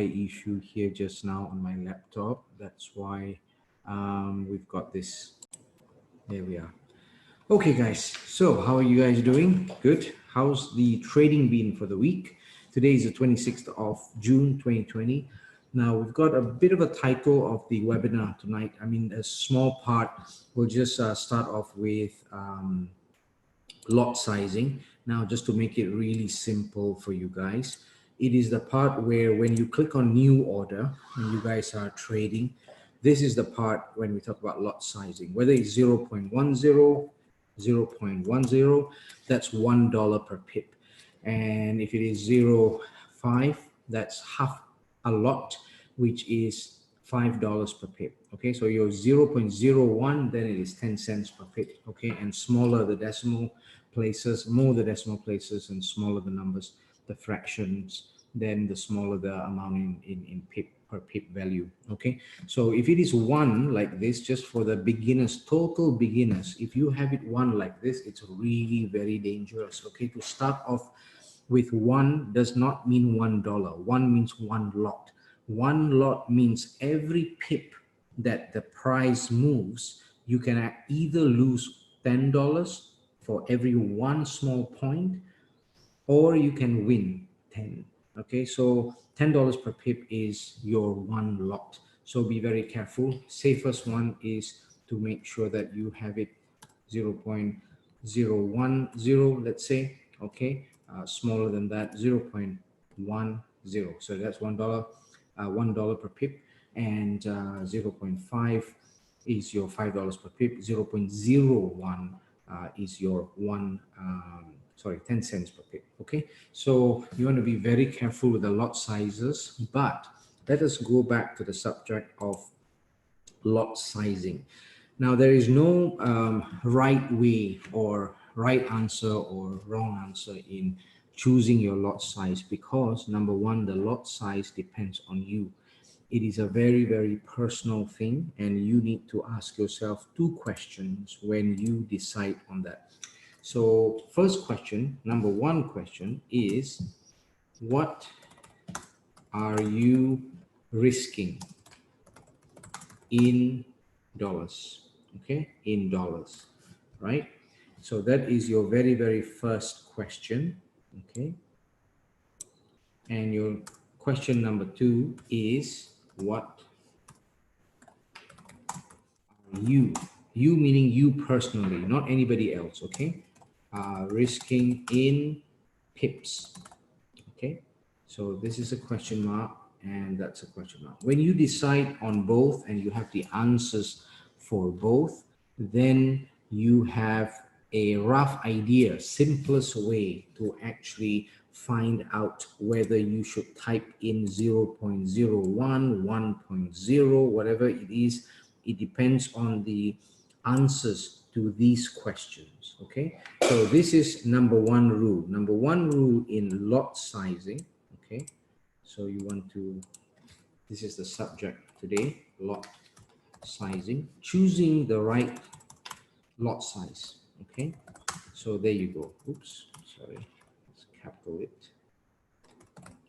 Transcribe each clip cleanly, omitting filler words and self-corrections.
issue here just now on my laptop. That's why we've got this. There we are. Okay, guys. So how are you guys doing? Good. How's the trading been for the week? Today is the 26th of June, 2020. Now we've got a bit of a title of the webinar tonight. I mean, a small part. We'll just start off with lot sizing. Now, just to make it really simple for you guys, it is the part where when you click on new order and you guys are trading, this is the part when we talk about lot sizing, whether it's 0.10, 0.10, that's $1 per pip. And if it is 0.5, that's half a lot, which is $5 per pip. Okay, so your 0.01, then it is 10 cents per pip. Okay, and smaller the decimal places, more the decimal places, and smaller the numbers, the fractions, then the smaller the amount in pip per pip value. Okay, so if it is 1 like this, just for the beginners, total beginners, if you have it 1 like this, it's really very dangerous. Okay, to start off with 1 does not mean $1. 1 means 1 lot. 1 lot means every pip that the price moves, you can either lose $10 for every 1 small point, or you can win 10. Okay, so $10 per pip is your 1 lot. So be very careful. Safest one is to make sure that you have it 0.010, let's say. Okay, smaller than that, 0.10. So that's $1, $1 per pip, and 0.5 is your $5 per pip. 0.01 is your 10 cents per pip. Okay, so you want to be very careful with the lot sizes. But let us go back to the subject of lot sizing. Now, there is no right way or right answer or wrong answer in choosing your lot size, because number one, the lot size depends on you. It is a very, very personal thing, and you need to ask yourself 2 questions when you decide on that. So first question, number 1 question is, what are you risking in dollars? Okay, in dollars, right? So that is your very, very first question. Okay, and your question number 2 is, what are you meaning you personally, not anybody else, okay, risking in pips? Okay, so this is a question mark, and that's a question mark. When you decide on both and you have the answers for both, then you have a rough idea, simplest way to actually find out whether you should type in 0.01, 1.0, whatever it is. It depends on the answers to these questions. Okay, so this is number 1 rule. Number 1 rule in lot sizing. Okay, so you want to, this is the subject today, lot sizing, choosing the right lot size. Okay, so there you go. Oops, sorry, let's capital it.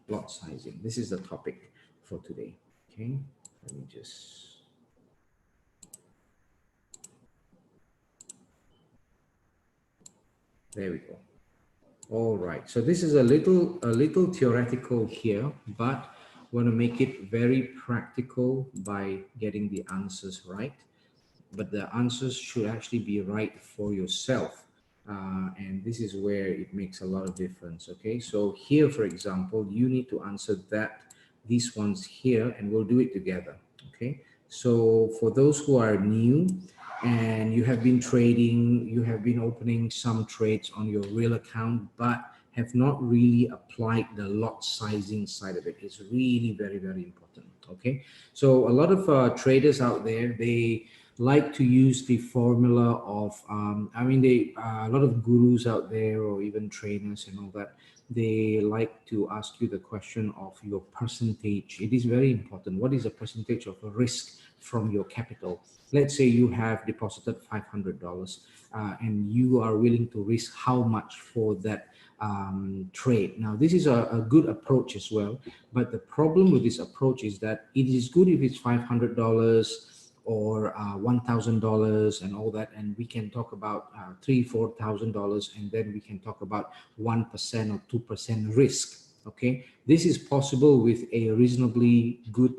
Lot sizing, this is the topic for today. Okay, let me just, there we go. All right, so this is a little theoretical here, but want to make it very practical by getting the answers right. But the answers should actually be right for yourself, and this is where it makes a lot of difference. Okay, so here, for example, you need to answer these ones here, and we'll do it together. Okay, so for those who are new and you have been trading, you have been opening some trades on your real account, but have not really applied the lot sizing side of it. It's really very, very important. Okay, so a lot of traders out there, they like to use the formula of, I mean, a lot of gurus out there, or even trainers and all that, they like to ask you the question of your percentage. It is very important. What is the percentage of risk from your capital. Let's say you have deposited $500 and you are willing to risk how much for that trade. Now, this is a good approach as well, but the problem with this approach is that it is good if it's $500 or $1,000 and all that, and we can talk about $3,000-4,000, and then we can talk about 1% or 2% risk. Okay, this is possible with a reasonably good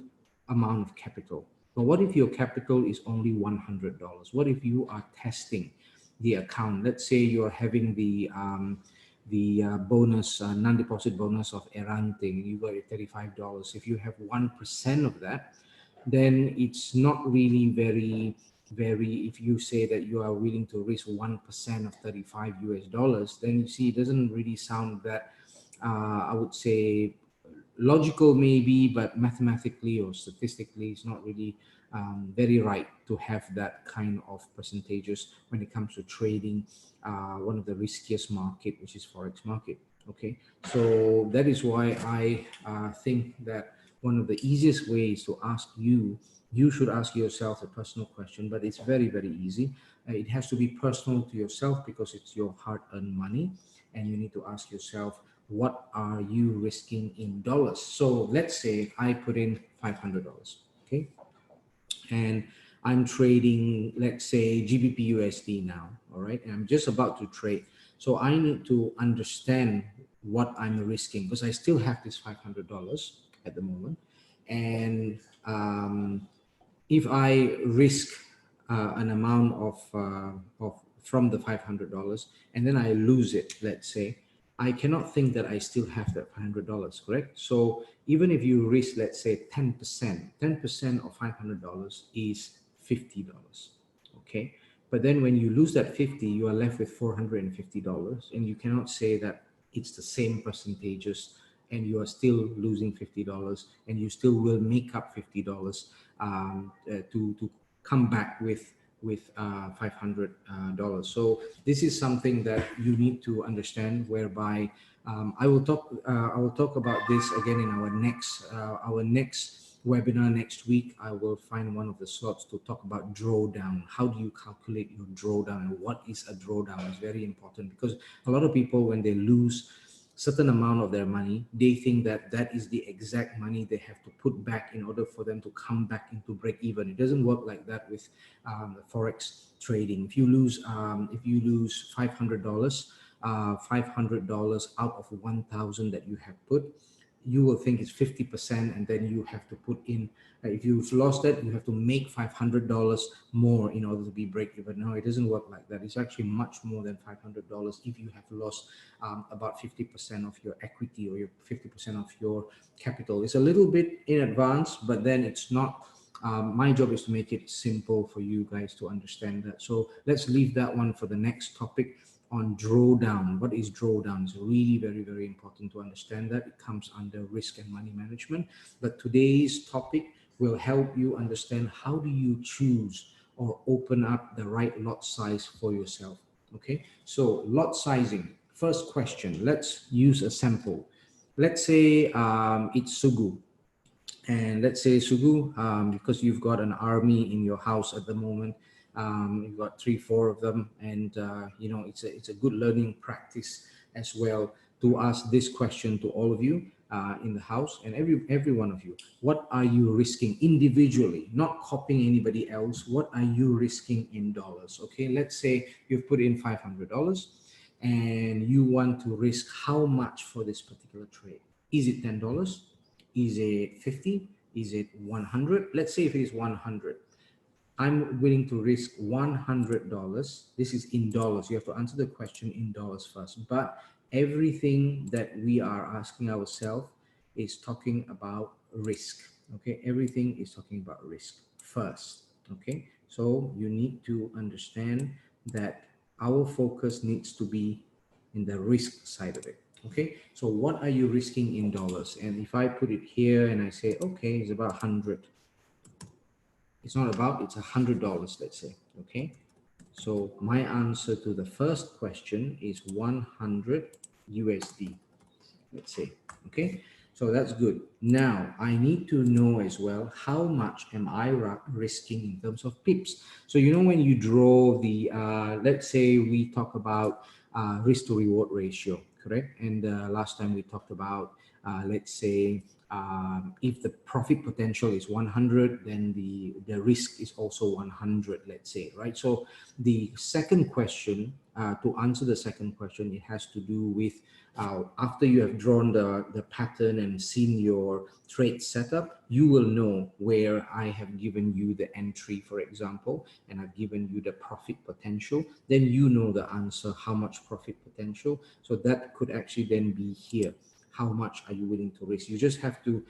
amount of capital. But what if your capital is only $100? What if you are testing the account? Let's say you're having the bonus, non-deposit bonus of Errante, you got it $35. If you have 1% of that, then it's not really very, if you say that you are willing to risk 1% of $35 US, then you see it doesn't really sound that, I would say, logical maybe, but mathematically or statistically, it's not really very right to have that kind of percentages when it comes to trading one of the riskiest market, which is Forex market. Okay, so that is why I think that one of the easiest ways to ask you should ask yourself a personal question, but it's very, very easy. It has to be personal to yourself because it's your hard-earned money, and you need to ask yourself, what are you risking in dollars? So let's say I put in $500, okay? And I'm trading, let's say, GBP USD now, all right? And I'm just about to trade. So I need to understand what I'm risking because I still have this $500 at the moment. And if I risk an amount of from the $500 and then I lose it, let's say, I cannot think that I still have that $500, correct? So even if you risk, let's say 10% of $500 is $50, okay? But then when you lose that 50, you are left with $450, and you cannot say that it's the same percentages and you are still losing $50 and you still will make up $50 to come back with $500. So this is something that you need to understand, whereby I will talk about this again in our next webinar next week. I will find one of the slots to talk about drawdown. How do you calculate your drawdown? What is a drawdown? It's very important because a lot of people, when they lose certain amount of their money, they think that that is the exact money they have to put back in order for them to come back into break even. It doesn't work like that with Forex trading. If you lose $500, $500 out of 1,000 that you have put, you will think it's 50%, and then you have to put in, if you've lost it, you have to make $500 more in order to be break even. No, it doesn't work like that. It's actually much more than $500 if you have lost about 50% of your equity or your 50% of your capital. It's a little bit in advance, but then it's not. My job is to make it simple for you guys to understand that. So let's leave that one for the next topic on drawdown. What is drawdown? It's really very, very important to understand that. It comes under risk and money management. But today's topic will help you understand how do you choose or open up the right lot size for yourself. Okay, so lot sizing. First question, let's use a sample. Let's say it's Sugu. And let's say Sugu, because you've got an army in your house at the moment, you've got 3-4 of them, and you know, it's a good learning practice as well to ask this question to all of you in the house, and every one of you. What are you risking individually, not copying anybody else? What are you risking in dollars? Okay, let's say you've put in $500 and you want to risk how much for this particular trade. Is it $10? Is it 50? Is it 100? Let's say if it is 100. I'm willing to risk $100. This is in dollars. You have to answer the question in dollars first. But everything that we are asking ourselves is talking about risk. Okay, everything is talking about risk first. Okay, so you need to understand that our focus needs to be in the risk side of it. Okay, so what are you risking in dollars? And if I put it here and I say, okay, it's about 100. It's not about, it's $100, let's say. Okay, so my answer to the first question is 100 USD, let's say. Okay, so So that's good. Now I need to know as well, how much am I risking in terms of pips? So, you know, when you draw the, let's say we talk about risk to reward ratio, correct? And last time we talked about, let's say, if the profit potential is 100, then the risk is also 100, let's say, right? So the second question, to answer the second question, it has to do with after you have drawn the pattern and seen your trade setup, you will know where I have given you the entry, for example, and I've given you the profit potential. Then you know the answer, how much profit potential. So that could actually then be here. How much are you willing to risk? You just have to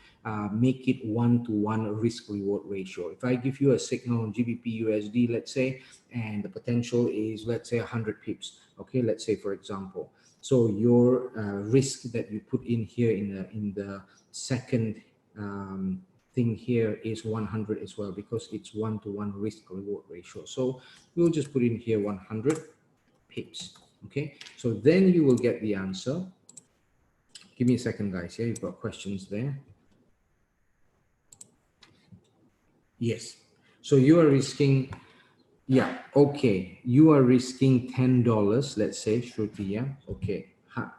make it 1-to-1 risk reward ratio. If I give you a signal on GBP USD, let's say, and the potential is, let's say, 100 pips. Okay, let's say, for example. So your risk that you put in here in the second thing here is 100 as well, because it's 1-to-1 risk reward ratio. So we'll just put in here 100 pips. Okay, so then you will get the answer. Give me a second, guys. Yeah, you've got questions there. Yes. So you are risking, yeah, okay. You are risking $10, let's say, Shruti, yeah? Okay,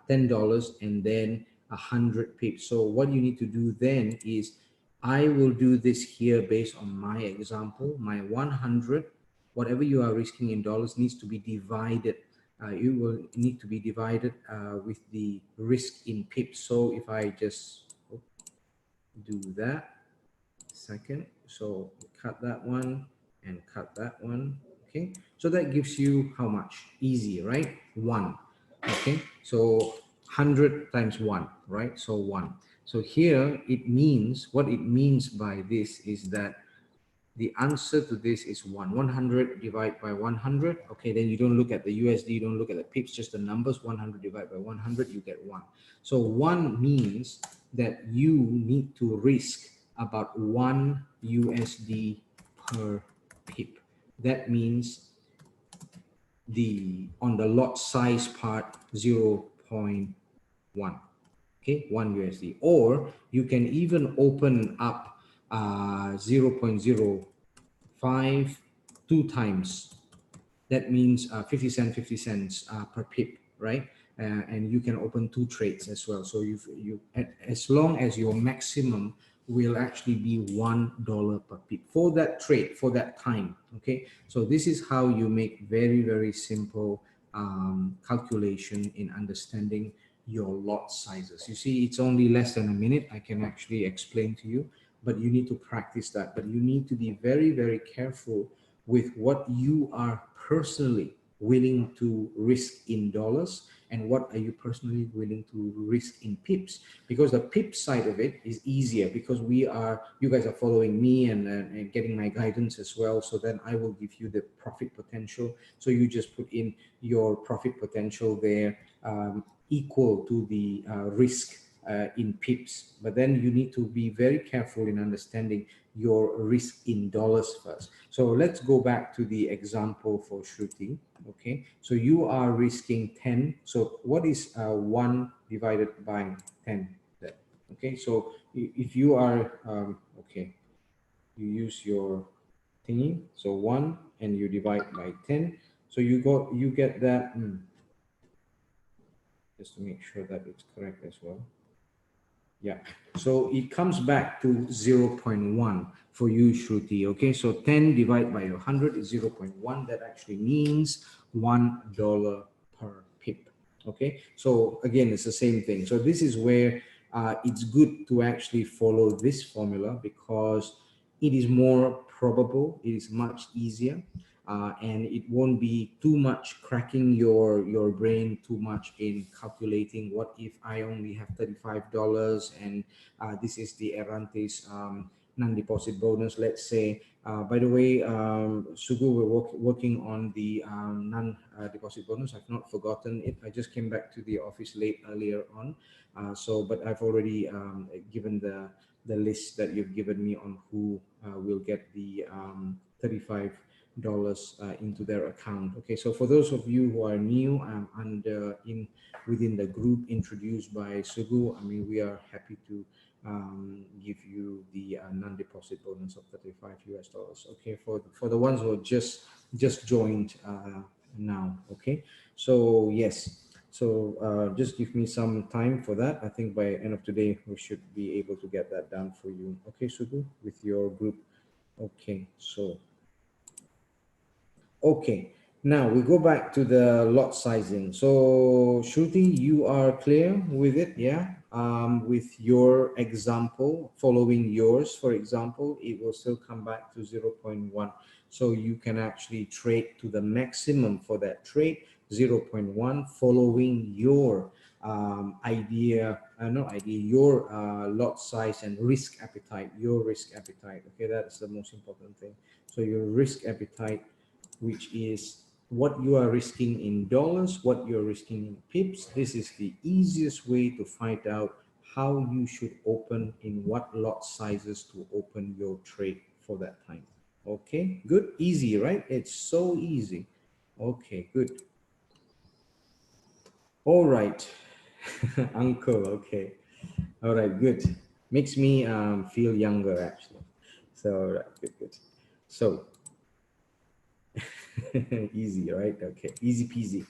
$10 and then 100 pips. So what you need to do then is, I will do this here based on my example. My 100, whatever you are risking in dollars, needs to be divided. You will need to be divided with the risk in pips. So if I just do that, second, so cut that one and cut that one. Okay, so that gives you how much? Easy, right? 1. Okay, so 100 times 1, right? So 1. So here it means, what it means by this is that the answer to this is 100 divided by 100. Okay, then you don't look at the USD, you don't look at the pips, just the numbers. 100 divided by 100, you get 1. So 1 means that you need to risk about 1 USD per pip. That means on the lot size part, 0.1. Okay, 1 USD. Or you can even open up 0.05 2 times. That means 50 cents, 50 cents per pip, right? And you can open 2 trades as well. So as long as your maximum will actually be $1 per pip for that trade, for that time. Okay, so this is how you make very, very simple calculation in understanding your lot sizes. You see, it's only less than a minute. I can actually explain to you, but you need to practice that. But you need to be very, very careful with what you are personally willing to risk in dollars and what are you personally willing to risk in pips, because the pip side of it is easier because you guys are following me and getting my guidance as well. So then I will give you the profit potential. So you just put in your profit potential there, equal to the risk in pips. But then you need to be very careful in understanding your risk in dollars first. So let's go back to the example for Shruti. Okay, so you are risking 10. So what is 1 divided by 10? Okay, so if you are okay, you use your thingy, so 1 and you divide by 10, so you get that. Just to make sure that it's correct as well. Yeah, so it comes back to 0.1 for you, Shruti. Okay, so 10 divided by 100 is 0.1. That actually means $1 per pip. Okay, so again, it's the same thing. So this is where it's good to actually follow this formula because it is more probable, it is much easier. And it won't be too much cracking your brain too much in calculating what if I only have $35 and this is the Errante's non-deposit bonus, let's say. By the way, Sugu, we're working on the non-deposit bonus. I've not forgotten it. I just came back to the office late earlier on. But I've already given the list that you've given me on who will get the $35 into their account. Okay, so for those of you who are new and within the group introduced by Sugu, I mean, we are happy to give you the non-deposit bonus of 35 US dollars. Okay, for the ones who are just joined now. Okay, so yes, so just give me some time for that. I think by end of today we should be able to get that done for you. Okay, Sugu, with your group. Okay, so okay, now we go back to the lot sizing. So Shruti, you are clear with it, yeah? With your example, following yours, for example, it will still come back to 0.1. So you can actually trade to the maximum for that trade, 0.1, following your not idea, your lot size and risk appetite, your risk appetite. Okay, that's the most important thing. So your risk appetite, which is what you are risking in dollars, what you're risking in pips. This is the easiest way to find out how you should open, in what lot sizes to open your trade for that time. Okay, good, easy, right? It's so easy. Okay, good. All right, uncle. Okay, all right, good. Makes me feel younger actually. So all right, good, good. So easy, right? Okay, easy peasy.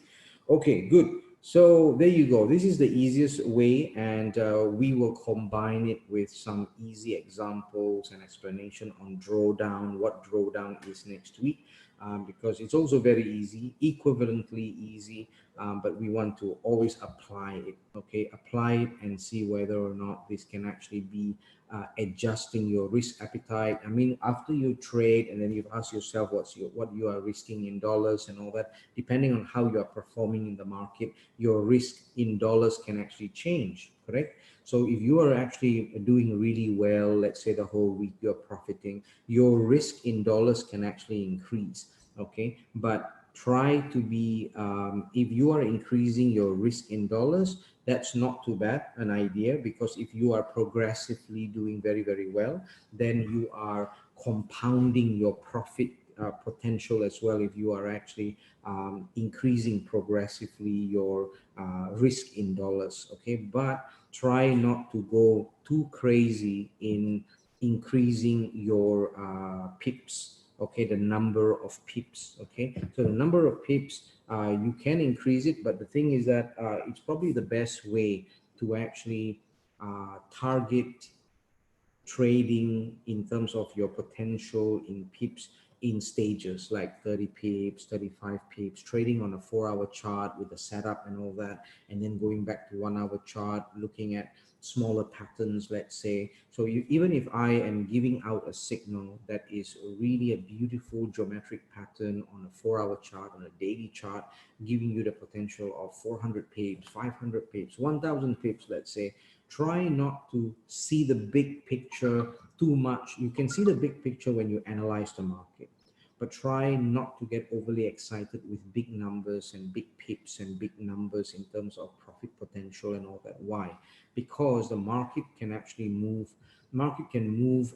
Okay, good. So there you go. This is the easiest way, and we will combine it with some easy examples and explanation on drawdown, what drawdown is next week, because it's also very easy, equivalently easy, but we want to always apply it. Okay, apply it and see whether or not this can actually be adjusting your risk appetite. I mean, after you trade and then you've asked yourself what you are risking in dollars and all that, depending on how you are performing in the market, your risk in dollars can actually change, correct? So if you are actually doing really well, let's say the whole week you're profiting, your risk in dollars can actually increase. Okay, but try to be if you are increasing your risk in dollars, that's not too bad an idea, because if you are progressively doing very, very well, then you are compounding your profit potential as well, if you are actually increasing progressively your risk in dollars. Okay, but try not to go too crazy in increasing your pips. Okay, the number of pips. Okay, so the number of pips, you can increase it, but the thing is that it's probably the best way to actually target trading in terms of your potential in pips in stages, like 30 pips, 35 pips, trading on a 4-hour chart with the setup and all that, and then going back to 1-hour chart, looking at smaller patterns, let's say. So even if I am giving out a signal that is really a beautiful geometric pattern on a 4-hour chart, on a daily chart, giving you the potential of 400 pips, 500 pips, 1000 pips, let's say, try not to see the big picture too much. You can see the big picture when you analyze the market, but try not to get overly excited with big numbers and big pips and big numbers in terms of profit potential and all that. Why? Because the market can actually move,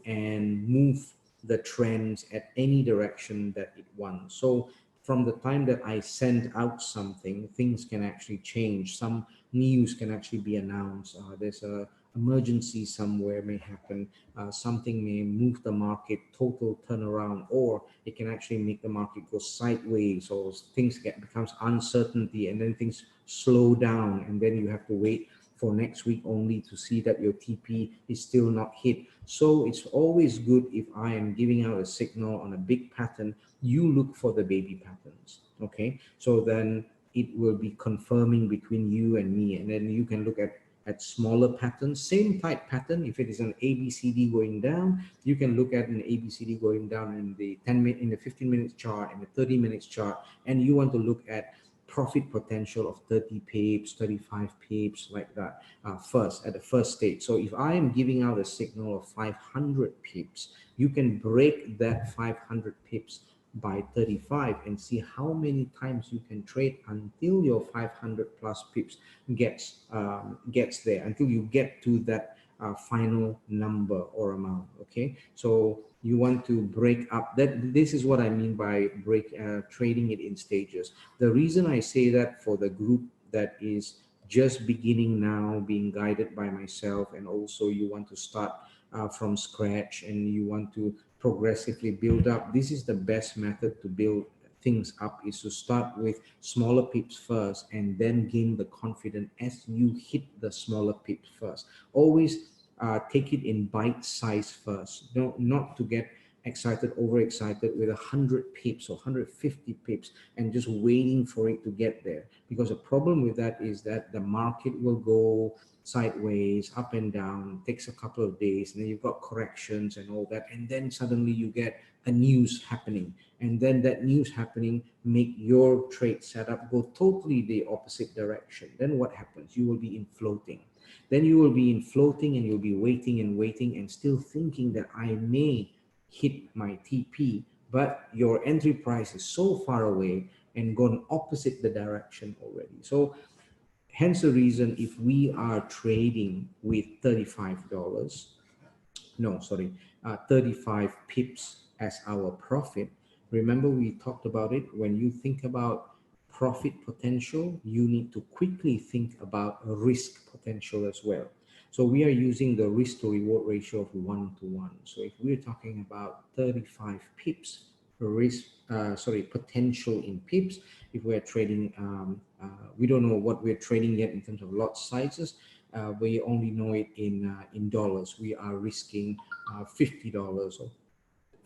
and move the trends at any direction that it wants. So from the time that I send out something, things can actually change. Some news can actually be announced. There's a emergency somewhere may happen. Something may move the market, total turnaround, or it can actually make the market go sideways, or things becomes uncertainty, and then things slow down, and then you have to wait for next week only to see that your TP is still not hit. So it's always good, if I am giving out a signal on a big pattern, you look for the baby patterns. Okay, so then it will be confirming between you and me, and then you can look at smaller patterns, same type pattern. If it is an ABCD going down, you can look at an ABCD going down in the 10-minute, in the 15-minute chart, in the 30-minute chart, and you want to look at profit potential of 30 pips, 35 pips, like that, first, at the first stage. So if I am giving out a signal of 500 pips, you can break that 500 pips by 35 and see how many times you can trade until your 500 plus pips gets there, until you get to that final number or amount. Okay, so you want to break up that. This is what I mean by trading it in stages. The reason I say that for the group that is just beginning now, being guided by myself, and also you want to start from scratch and you want to progressively build up, this is the best method to build things up, is to start with smaller pips first and then gain the confidence as you hit the smaller pips first. Always take it in bite size first. Not to get excited, overexcited with 100 pips or 150 pips and just waiting for it to get there. Because the problem with that is that the market will go sideways, up and down, takes a couple of days, and then you've got corrections and all that, and then suddenly you get a news happening, and then that news happening make your trade setup go totally the opposite direction. Then what happens? You will be in floating. Then you will be in floating and you'll be waiting and waiting and still thinking that I may hit my TP, but your entry price is so far away and gone opposite the direction already. So hence the reason, if we are trading with $35, no, sorry, 35 pips as our profit. Remember, we talked about it. When you think about profit potential, you need to quickly think about risk potential as well. So we are using the risk to reward ratio of 1 to 1. So if we're talking about 35 pips risk, potential in pips, if we're trading, we don't know what we're trading yet in terms of lot sizes. We only know it in dollars. We are risking $50 or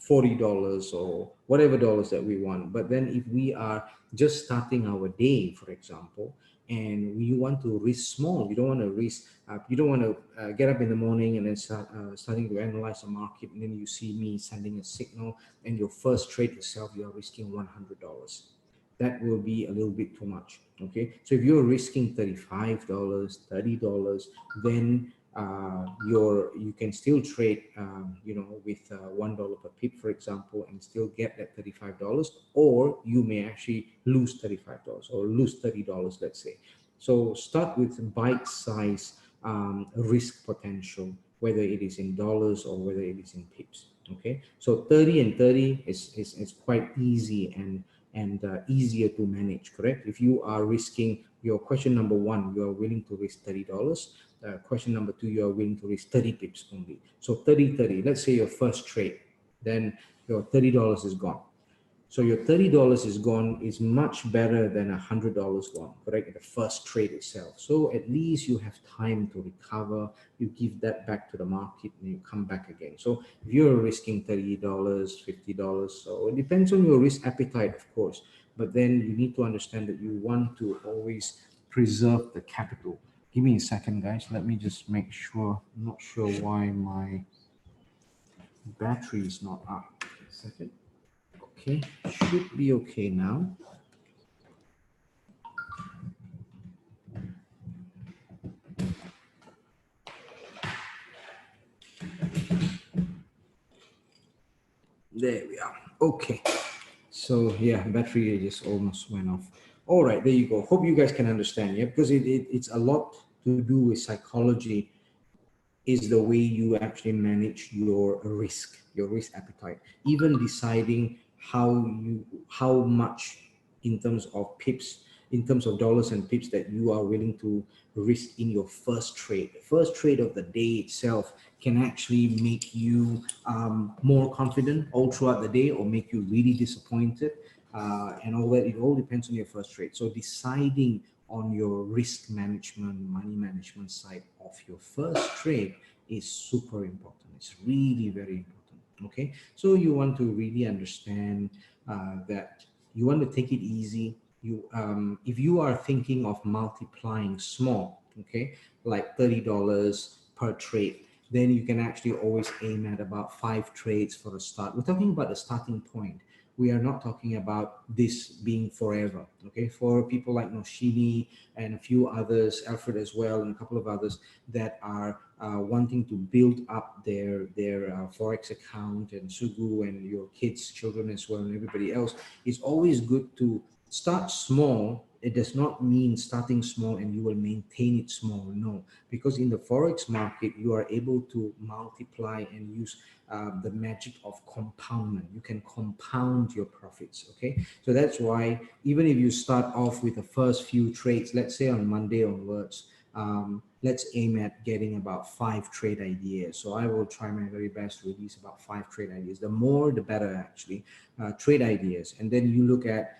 $40 or whatever dollars that we want. But then if we are just starting our day, for example, and we want to risk small, you don't want to risk, you don't want to get up in the morning and then starting to analyze the market, and then you see me sending a signal and your first trade itself, you are risking $100. That will be a little bit too much. Okay, so if you're risking $35, $30, then you can still trade with $1 per pip, for example, and still get that $35, or you may actually lose $35 or lose $30, let's say. So start with bite size risk potential, whether it is in dollars or whether it is in pips. Okay, so 30 and 30 is quite easy and easier to manage, correct? If you are risking, your question number one, you are willing to risk $30. Question number two, you are willing to risk 30 pips only. So 30, 30, let's say your first trade, then your $30 is gone. So your $30 is gone is much better than $100 gone, correct? In the first trade itself. So at least you have time to recover. You give that back to the market and you come back again. So if you're risking $30, $50, so it depends on your risk appetite, of course. But then you need to understand that you want to always preserve the capital. Give me a second, guys. Let me just make sure. I'm not sure why my battery is not up. A second. Okay, should be okay now. There we are. Okay. So yeah, battery just almost went off. All right, there you go. Hope you guys can understand. Yeah, because it's a lot to do with psychology, is the way you actually manage your risk appetite, even deciding how much in terms of pips, in terms of dollars and pips that you are willing to risk in your first trade. The first trade of the day itself can actually make you more confident all throughout the day, or make you really disappointed, and all that. It all depends on your first trade. So deciding on your risk management, money management side of your first trade is super important. It's really very important. Okay, so you want to really understand that you want to take it easy. You if you are thinking of multiplying small, okay, like $30 per trade, then you can actually always aim at about 5 trades for a start. We're talking about the starting point. We are not talking about this being forever. Okay, for people like Noshini and a few others, Alfred as well, and a couple of others that are wanting to build up their forex account, and Sugu and your kids, children as well, and everybody else, it's always good to start small. It does not mean starting small and you will maintain it small. No, because in the forex market, you are able to multiply and use the magic of compoundment. You can compound your profits. Okay, so that's why even if you start off with the first few trades, let's say on Monday onwards, let's aim at getting about 5 trade ideas. So I will try my very best to release about 5 trade ideas. The more the better, actually, trade ideas. And then you look at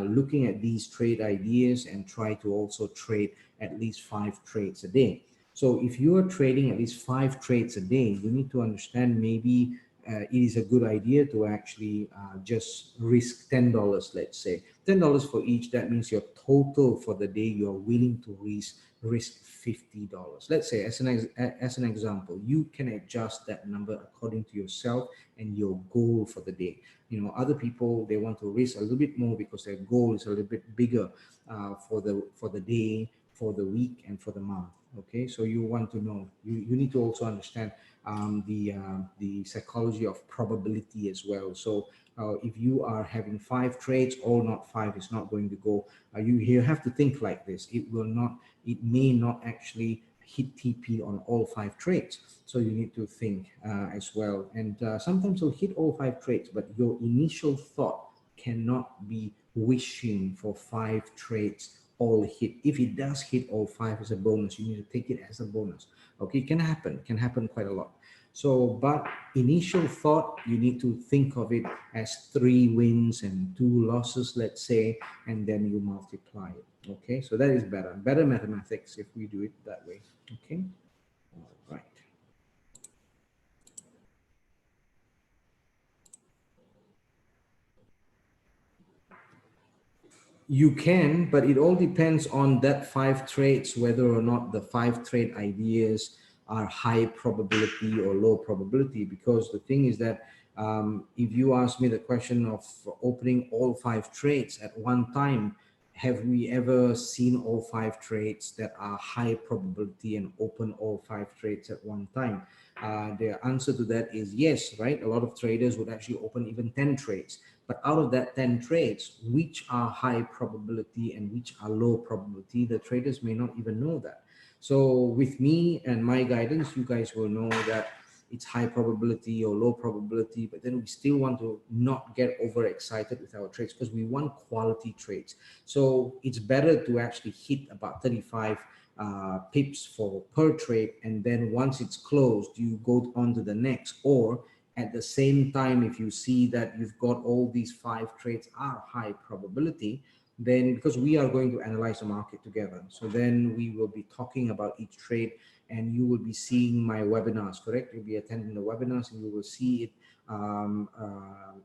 looking at these trade ideas and try to also trade at least 5 trades a day. So if you are trading at least 5 trades a day, you need to understand maybe it is a good idea to actually just risk $10, let's say. $10 for each, that means your total for the day you're willing to risk $50. Let's say as an example, you can adjust that number according to yourself and your goal for the day. You know, other people, they want to risk a little bit more because their goal is a little bit bigger for the day, for the week, and for the month. Okay, so you want to know, you need to also understand the psychology of probability as well. So if you are having 5 trades, all not 5 is not going to go. You have to think like this. It may not actually hit TP on all 5 trades. So you need to think as well. And sometimes you'll hit all 5 trades, but your initial thought cannot be wishing for 5 trades all hit. If it does hit all 5 as a bonus, you need to take it as a bonus. Okay, it can happen quite a lot. So, but initial thought, you need to think of it as 3 wins and 2 losses, let's say, and then you multiply it. Okay, so that is better mathematics if we do it that way. Okay, all right. You can, but it all depends on that 5 trades, whether or not the 5 trade ideas are high probability or low probability. Because the thing is that if you ask me the question of opening all 5 trades at one time, have we ever seen all 5 trades that are high probability and open all 5 trades at one time? The answer to that is yes, right? A lot of traders would actually open even 10 trades. But out of that 10 trades, which are high probability and which are low probability, the traders may not even know that. So with me and my guidance, you guys will know that it's high probability or low probability, but then we still want to not get overexcited with our trades because we want quality trades. So it's better to actually hit about 35 pips for per trade, and then once it's closed, you go on to the next. Or at the same time, if you see that you've got all these 5 trades are high probability, then because we are going to analyze the market together, so then we will be talking about each trade, and you will be seeing my webinars, correct? You'll be attending the webinars and you will see it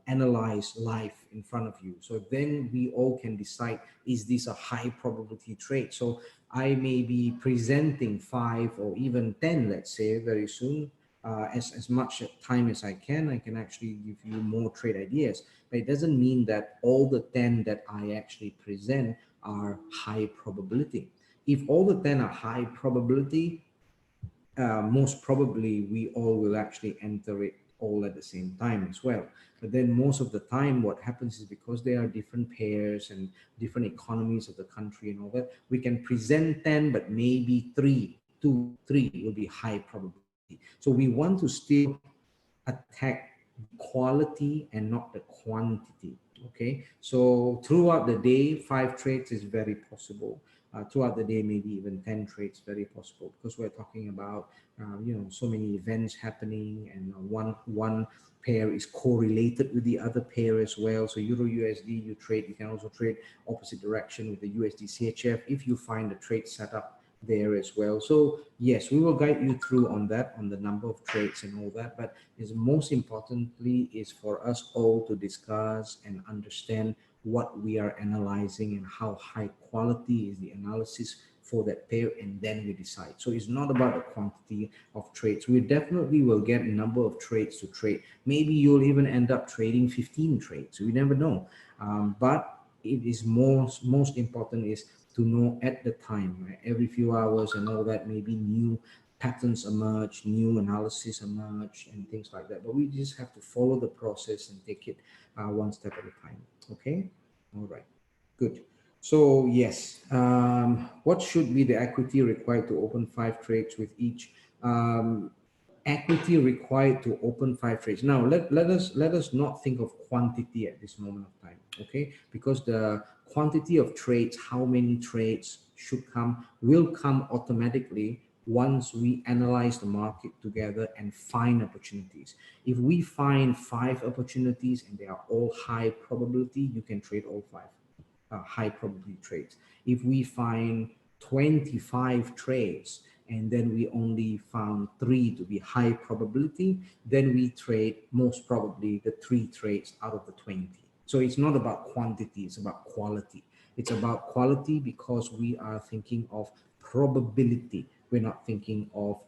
analyzed live in front of you. So then we all can decide, is this a high probability trade? So I may be presenting 5 or even 10, let's say, very soon. As much time as I can actually give you more trade ideas, but it doesn't mean that all the 10 that I actually present are high probability. If all the 10 are high probability, most probably we all will actually enter it all at the same time as well. But then most of the time what happens is, because there are different pairs and different economies of the country and all that, we can present 10, but maybe 3 will be high probability. So we want to still attack quality and not the quantity. Okay, so throughout the day, 5 trades is very possible. Throughout the day, maybe even 10 trades, very possible, because we're talking about so many events happening, and one pair is correlated with the other pair as well. So Euro USD, you can also trade opposite direction with the USD CHF if you find the trade setup there as well. So yes, we will guide you through on that, on the number of trades and all that, but is most importantly is for us all to discuss and understand what we are analyzing and how high quality is the analysis for that pair, and then we decide. So it's not about the quantity of trades. We definitely will get a number of trades to trade. Maybe you'll even end up trading 15 trades. We never know. But it is most important is to know at the time, right? Every few hours and all that, maybe new patterns emerge, new analysis emerge, and things like that. But we just have to follow the process and take it one step at a time. Okay, all right, good. So yes, what should be the equity required to open 5 trades with each? equity required to open 5 trades. Now let us not think of quantity at this moment of time, okay? Because the quantity of trades, how many trades should come, will come automatically once we analyze the market together and find opportunities. If we find 5 opportunities and they are all high probability, you can trade all 5 high probability trades. If we find 25 trades and then we only found 3 to be high probability, then we trade most probably the 3 trades out of the 20. So it's not about quantity, it's about quality. It's about quality because we are thinking of probability. We're not thinking of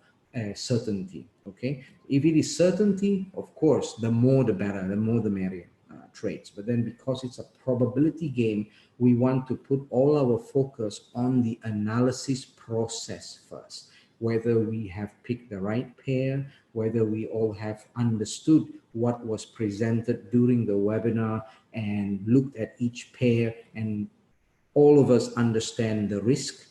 certainty, okay? If it is certainty, of course, the more the better, the more the merrier. Trades, but then because it's a probability game, we want to put all our focus on the analysis process first, whether we have picked the right pair, whether we all have understood what was presented during the webinar and looked at each pair, and all of us understand the risk,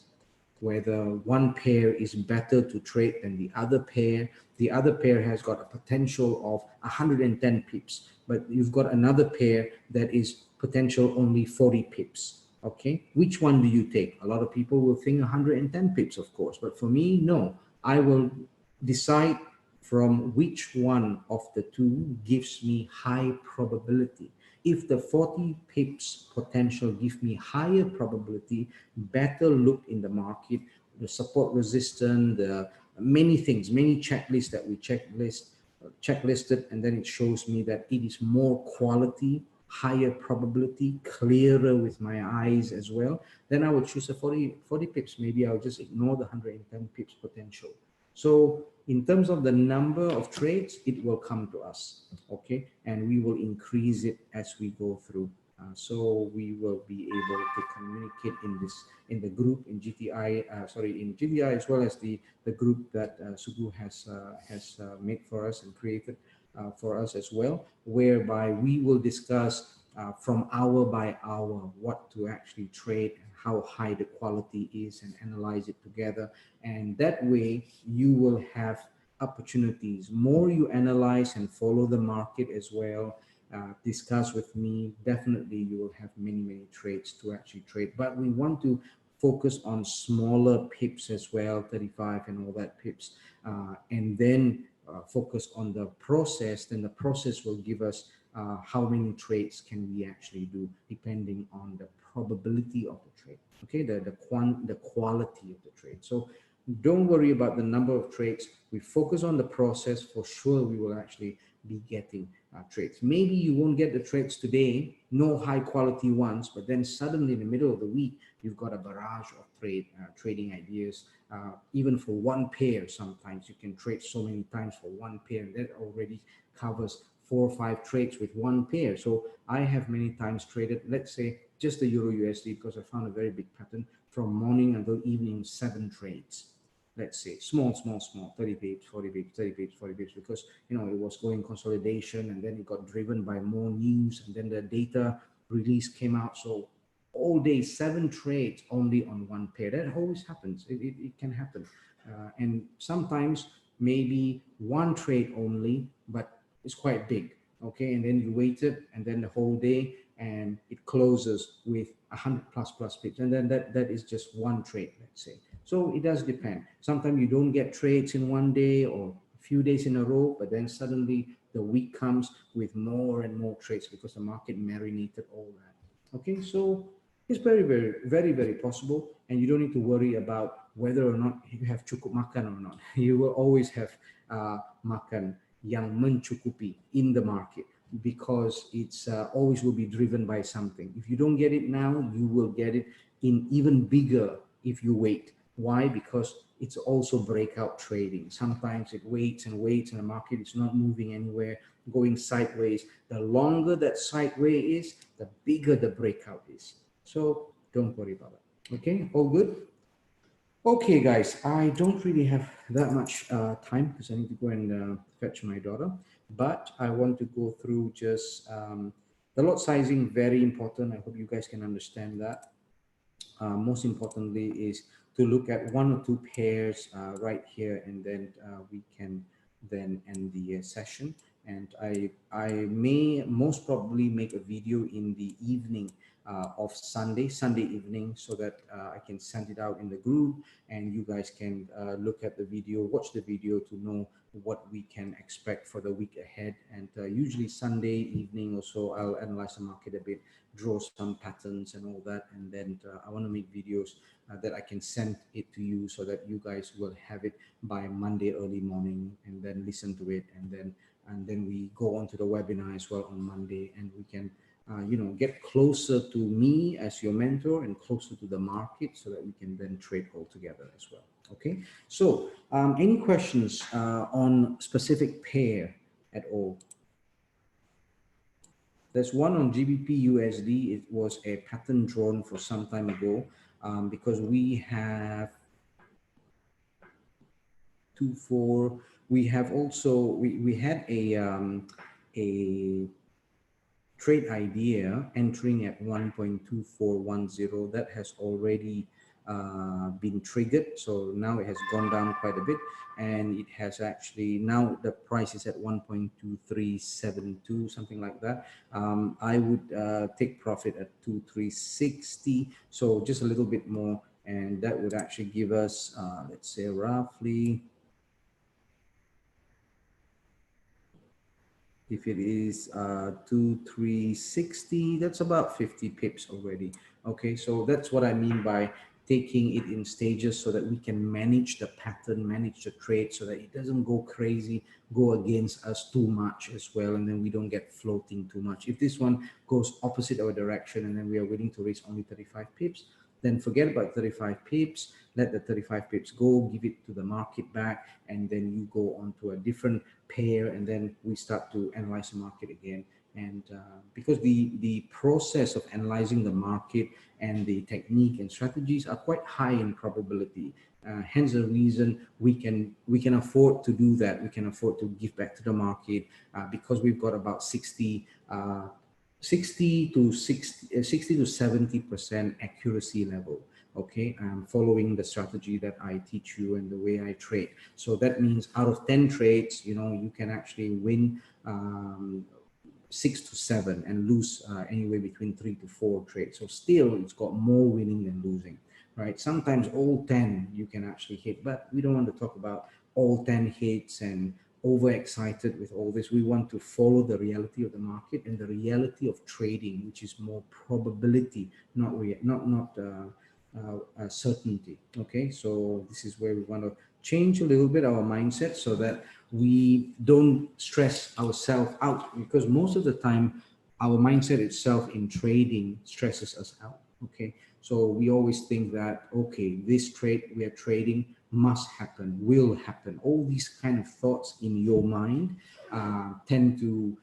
whether one pair is better to trade than the other pair. The other pair has got a potential of 110 pips, but you've got another pair that is potential only 40 pips. Okay, which one do you take? A lot of people will think 110 pips, of course, but for me, no. I will decide from which one of the two gives me high probability. If the 40 pips potential give me higher probability, better look in the market, the support resistance, the many things, many checklists that we checklisted, and then it shows me that it is more quality, higher probability, clearer with my eyes as well, then I would choose a 40 pips. Maybe I'll just ignore the 110 pips potential. So in terms of the number of trades, it will come to us, okay? And we will increase it as we go through. So we will be able to communicate in the group in GTI, in GTI, as well as the group that Sugu has made for us and created for us as well, whereby we will discuss from hour by hour what to actually trade, how high the quality is, and analyze it together. And that way you will have opportunities. More you analyze and follow the market as well, discuss with me, definitely you will have many trades to actually trade. But we want to focus on smaller pips as well, 35 and all that pips, and then focus on the process. Then the process will give us how many trades can we actually do depending on the probability of the trade, okay, the quality of the trade. So don't worry about the number of trades. We focus on the process. For sure we will actually be getting trades. Maybe you won't get the trades today, no high quality ones, but then suddenly in the middle of the week you've got a barrage of trading ideas. Even for one pair, sometimes you can trade so many times for one pair, and that already covers 4 or 5 trades with one pair. So I have many times traded, let's say, just the Euro USD, because I found a very big pattern from morning until evening, 7 trades. Let's say small, 30 pips, 40 pips, 30 pips, 40 pips, because it was going consolidation, and then it got driven by more news, and then the data release came out. So all day 7 trades only on one pair. That always happens. It can happen, and sometimes maybe 1 trade only, but it's quite big, okay? And then you waited, and then the whole day, and it closes with 100 plus pips, and then that is just 1 trade, let's say. So it does depend. Sometimes you don't get trades in one day or a few days in a row, but then suddenly the week comes with more and more trades because the market marinated all that. Okay, so it's very possible, and you don't need to worry about whether or not you have cukup makan or not. You will always have makan yang mencukupi in the market, because it's always will be driven by something. If you don't get it now, you will get it in even bigger if you wait. Why? Because it's also breakout trading. Sometimes it waits and waits, and the market is not moving anywhere, going sideways. The longer that sideways is, the bigger the breakout is. So don't worry about it. Okay, all good? Okay, guys, I don't really have that much time because I need to go and fetch my daughter, but I want to go through just the lot sizing, very important. I hope you guys can understand that. Most importantly is to look at 1 or 2 pairs right here, and then we can then end the session. And I may most probably make a video in the evening of Sunday evening, so that I can send it out in the group, and you guys can look at the video, watch the video to know what we can expect for the week ahead. And usually Sunday evening or so, I'll analyze the market a bit, draw some patterns and all that, and then I want to make videos that I can send it to you, so that you guys will have it by Monday early morning, and then listen to it, and then we go on to the webinar as well on Monday, and we can get closer to me as your mentor and closer to the market, so that we can then trade all together as well. Okay, so any questions on specific pair at all? There's one on GBP USD. It was a pattern drawn for some time ago, because we have 2-4. We have also we had a trade idea entering at 1.2410 that has already been triggered. So now it has gone down quite a bit, and it has actually, now the price is at 1.2372, something like that. I would take profit at 2.360, so just a little bit more, and that would actually give us let's say roughly, if it is 2.360, that's about 50 pips already. Okay, so that's what I mean by taking it in stages, so that we can manage the pattern, manage the trade, so that it doesn't go crazy, go against us too much as well, and then we don't get floating too much. If this one goes opposite our direction, and then we are willing to raise only 35 pips, then forget about 35 pips, let the 35 pips go, give it to the market back, and then you go on to a different pair, and then we start to analyze the market again. And because the process of analyzing the market and the technique and strategies are quite high in probability, hence the reason we can afford to do that. We can afford to give back to the market because we've got about 60 to 70% accuracy level. Okay, following the strategy that I teach you and the way I trade. So that means out of 10 trades, you can actually win 6 to 7 and lose anywhere between 3 to 4 trades. So still, it's got more winning than losing, right? Sometimes all 10 you can actually hit, but we don't want to talk about all 10 hits and overexcited with all this. We want to follow the reality of the market and the reality of trading, which is more probability, not certainty. Okay, so this is where we want to change a little bit our mindset, so that we don't stress ourselves out, because most of the time our mindset itself in trading stresses us out. Okay, so we always think that, okay, this trade we are trading must happen, will happen. All these kind of thoughts in your mind tend to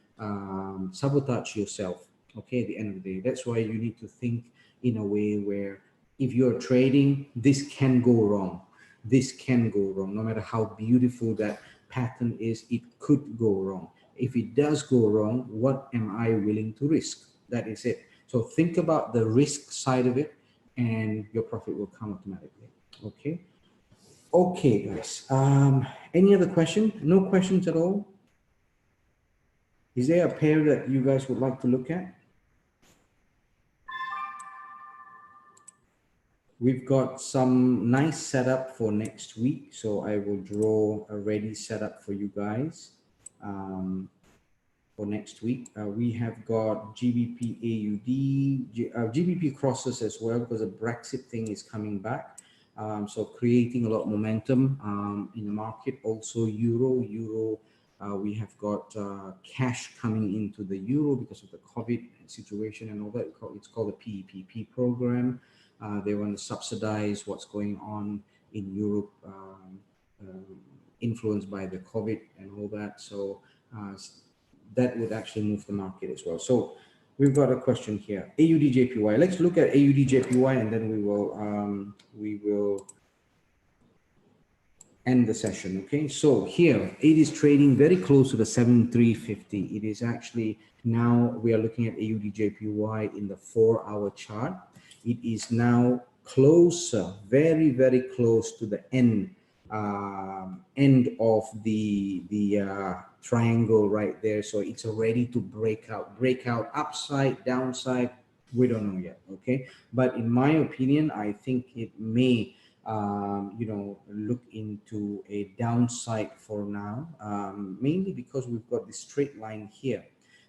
sabotage yourself. Okay, at the end of the day, that's why you need to think in a way where, if you're trading, this can go wrong. This can go wrong. No matter how beautiful that pattern is, it could go wrong. If it does go wrong, what am I willing to risk? That is it. So think about the risk side of it, and your profit will come automatically. Okay. Okay, guys. Any other question? No questions at all? Is there a pair that you guys would like to look at? We've got some nice setup for next week, so I will draw a ready setup for you guys for next week. We have got GBP AUD, GBP crosses as well, because the Brexit thing is coming back. So creating a lot of momentum in the market. Also Euro, we have got cash coming into the Euro because of the COVID situation and all that. It's called the PEPP program. They want to subsidize what's going on in Europe, influenced by the COVID and all that. So that would actually move the market as well. So we've got a question here. AUD JPY. Let's look at AUD JPY, and then we will end the session. Okay. So here it is trading very close to the 7350. It is actually, now we are looking at AUD JPY in the 4-hour chart. It is now closer, very, very close to the end end of the triangle right there. So it's ready to break out upside, downside. We don't know yet. Okay, but in my opinion, I think it may look into a downside for now, mainly because we've got this straight line here.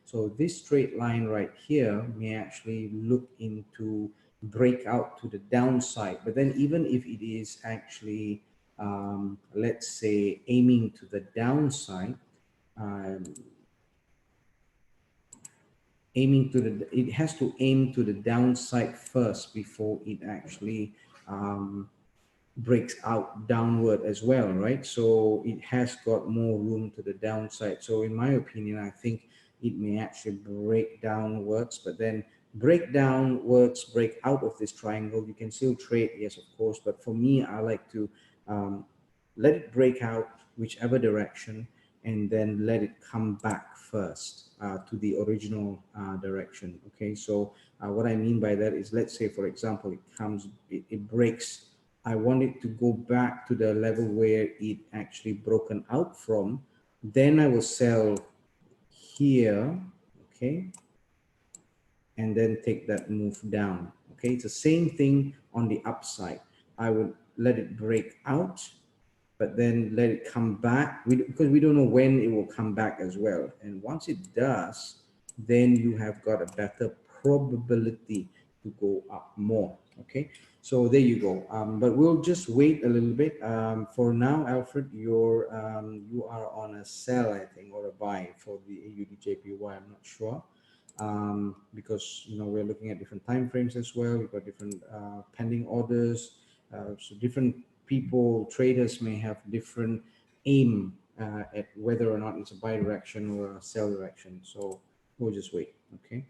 So this straight line right here may actually look into break out to the downside. But then even if it is actually, let's say, aiming to the downside, um, it has to aim to the downside first before it actually breaks out downward as well, right? So it has got more room to the downside. So in my opinion, I think it may actually break downwards, but then break downwards, break out of this triangle. You can still trade, yes, of course, but for me, I like to um, let it break out whichever direction and then let it come back first to the original direction. Okay, so what I mean by that is, let's say, for example, it breaks. I want it to go back to the level where it actually broken out from. Then I will sell here, okay, and then take that move down. Okay, it's the same thing on the upside. I would let it break out, but then let it come back, because we don't know when it will come back as well. And once it does, then you have got a better probability to go up more. Okay, so there you go. But we'll just wait a little bit. For now, Alfred, you are on a sell, I think, or a buy for the AUDJPY. I'm not sure, because we're looking at different time frames as well. We've got different pending orders, so different people, traders may have different aim at whether or not it's a buy direction or a sell direction. So we'll just wait. Okay.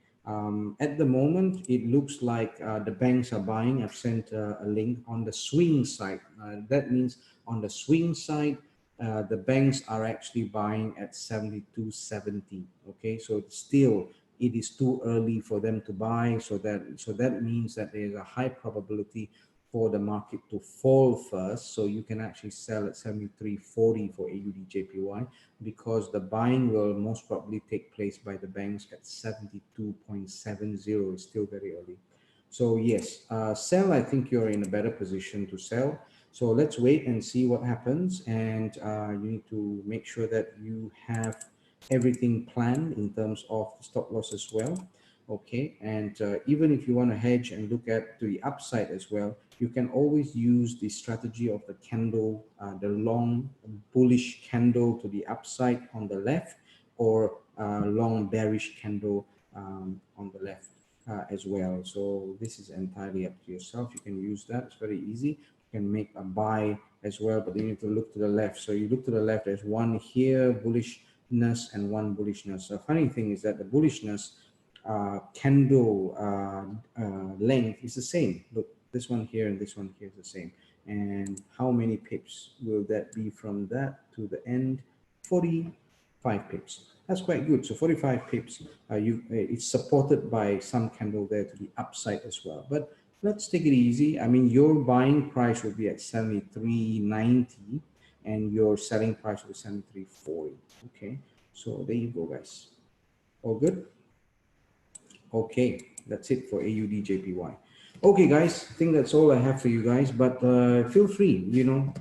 At the moment, it looks like the banks are buying. I've sent a link on the swing side. That means on the swing side, the banks are actually buying at 72.70. Okay, so still it is too early for them to buy. So that means that there's a high probability for the market to fall first. So you can actually sell at 73.40 for AUDJPY, because the buying will most probably take place by the banks at 72.70. It's still very early. So yes, sell, I think you're in a better position to sell. So let's wait and see what happens. And you need to make sure that you have everything planned in terms of stop loss as well. Okay, and even if you want to hedge and look at the upside as well, you can always use the strategy of the candle, the long bullish candle to the upside on the left, or long bearish candle on the left as well. So this is entirely up to yourself. You can use that. It's very easy. You can make a buy as well, but you need to look to the left. So you look to the left, there's one here, bullishness, and one bullishness. The funny thing is that the bullishness candle length is the same. Look, this one here and this one here is the same. And how many pips will that be from that to the end? 45 pips. That's quite good. So 45 pips. It's supported by some candle there to the upside as well. But let's take it easy. I mean, your buying price will be at 73.90, and your selling price will be 73.40. Okay. So there you go, guys. All good. Okay, that's it for AUDJPY. Okay, guys, I think that's all I have for you guys. But feel free,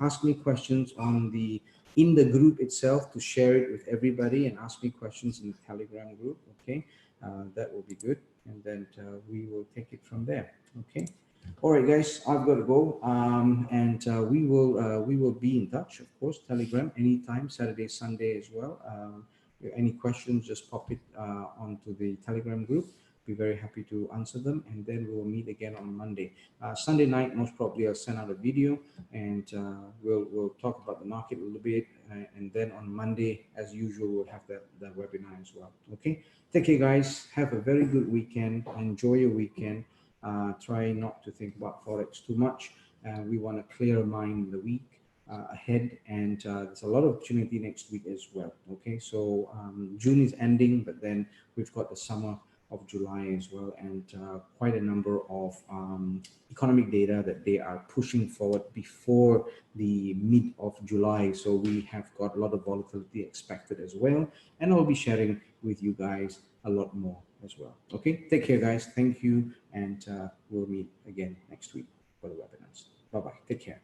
ask me questions in the group itself, to share it with everybody, and ask me questions in the Telegram group. Okay, that will be good, and then we will take it from there. Okay. All right, guys, I've got to go, and we will be in touch, of course. Telegram anytime, Saturday, Sunday as well. Any questions, just pop it onto the Telegram group. Be very happy to answer them, and then we'll meet again on Monday. Sunday night, most probably I'll send out a video, and we'll talk about the market a little bit, and then on Monday, as usual, we'll have that webinar as well. Okay, take care, guys. Have a very good weekend. Enjoy your weekend. Try not to think about Forex too much. We want a clear mind in the week ahead, and there's a lot of opportunity next week as well. Okay, so June is ending, but then we've got the summer of July as well, and quite a number of economic data that they are pushing forward before the mid of July. So we have got a lot of volatility expected as well, and I'll be sharing with you guys a lot more as well. Okay, take care, guys. Thank you, and we'll meet again next week for the webinars. Bye bye. Take care.